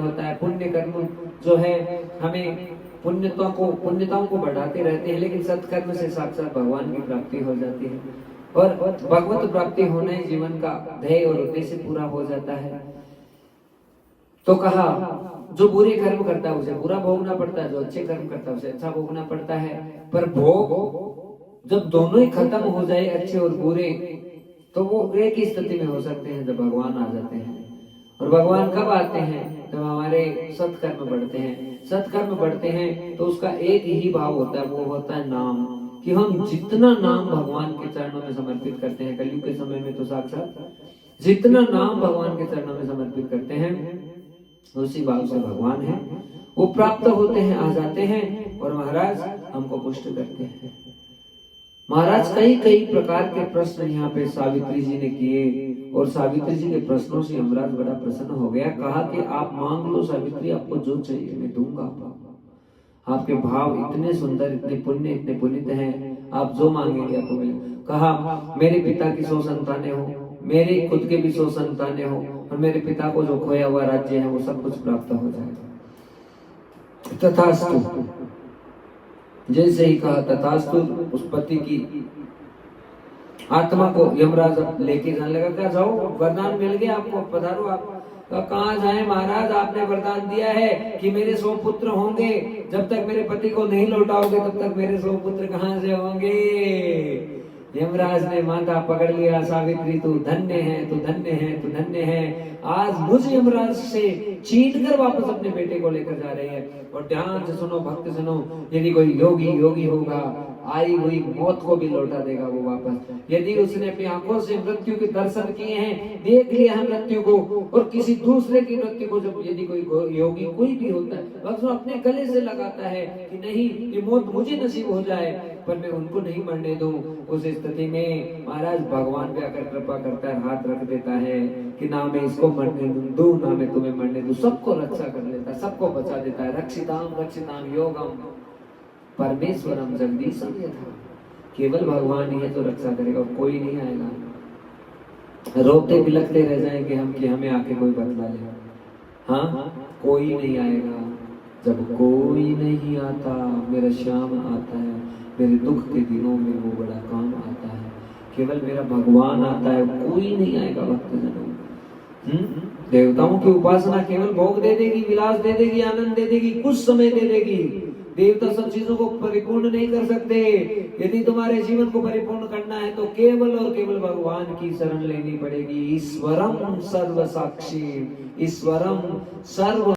होता है। पुण्य कर्म जो है हमें पुण्यताओं को बढ़ाते रहते हैं, लेकिन सत्कर्म से साक्षात भगवान की प्राप्ति हो जाती है और भगवत प्राप्ति होना ही जीवन का ध्येय और उद्देश्य पूरा हो जाता है। तो कहा जो बुरे कर्म करता है उसे बुरा भोगना पड़ता है, जो अच्छे कर्म करता है उसे अच्छा भोगना पड़ता है। पर भोग जब दोनों ही खत्म हो जाए, अच्छे और बुरे, तो वो एक ही स्थिति में हो सकते हैं जब भगवान आ जाते हैं। और भगवान कब आते हैं? जब हमारे सत्कर्म बढ़ते हैं। सत्कर्म बढ़ते हैं तो उसका एक ही भाव होता है, वो होता है नाम। कि हम जितना नाम भगवान के चरणों में समर्पित करते हैं, कलयुग के समय में तो साक्षात जितना नाम भगवान के चरणों में समर्पित करते हैं उसी भाव से भगवान है वो प्राप्त होते हैं, आ जाते हैं और महाराज हमको पुष्ट करते हैं। महाराज कई कई प्रकार के प्रश्न यहाँ पे सावित्री जी ने किए और सावित्री जी के प्रश्नों से यमराज बड़ा प्रसन्न हो गया। कहा कि आप मांग लो सावित्री, आपको जो चाहिए मैं दूंगा। आपके भाव इतने सुंदर, इतने पुण्य हैं, आप जो मांगेंगे आपको मिलेगा। कहा मेरे पिता की 100 संतानें हो, मेरे खुद के भी 100 संतानें हो और मेरे पिता को जो खोया हुआ राज्य है वो सब कुछ प्राप्त हो जाए। तथास्तु, जैसे ही कहा तथास्तु, उस पति की आत्मा को यमराज लेके जाने लगा। क्या जाओ, वरदान मिल गया आपको, पधारो। आप कहाँ जाए महाराज, आपने वरदान दिया है कि मेरे 100 पुत्र होंगे, जब तक मेरे पति को नहीं लौटाओगे तब तक मेरे 100 पुत्र कहाँ से होंगे। यमराज ने माथा पकड़ लिया, सावित्री तू धन्य है, तू धन्य है, तू धन्य है। आज मुझे यमराज से छीन कर वापस अपने बेटे को लेकर जा रही है। और ध्यान से सुनो, भक्त सुनो, यदि कोई योगी होगा, आई हुई मौत को भी लौटा देगा वो वापस। यदि उसने अपनी आंखों से मृत्यु के दर्शन किए हैं, देख लिया है मृत्यु को, और किसी दूसरे की मृत्यु को जब यदि कोई योगी कोई भी होता है बस वो अपने गले से लगाता है कि नहीं ये मौत मुझे नसीब हो जाए, पर मैं उनको नहीं मरने दूं। उस स्थिति में महाराज भगवान पे आकर कृपा करता है, हाथ रख देता है कि ना मैं इसको मरने दूं ना मैं तुम्हें मरने दूं। सबको रक्षा कर लेता है, सबको बचा देता है। रक्षिताम योगम परमेश्वरम जगदीशम यथा। केवल भगवान ही है जो रक्षा करेगा, कोई नहीं आएगा। रोते बिलखते रह जाएंगे हम कि हमें आके कोई बदला ले, हाँ कोई नहीं आएगा। जब कोई नहीं आता, मेरा श्याम आता है, मेरे दुख के दिनों में वो बड़ा काम आता है। केवल मेरा भगवान आता है, कोई नहीं आएगा भक्तजनों। देवताओं की उपासना केवल भोग दे देगी, विलास दे देगी, आनंद दे देगी, कुछ समय दे देगी। देवता सब चीजों को परिपूर्ण नहीं कर सकते। यदि तुम्हारे जीवन को परिपूर्ण करना है तो केवल और केवल भगवान की शरण लेनी पड़ेगी। ईश्वरम सर्व साक्षी, ईश्वरम सर्व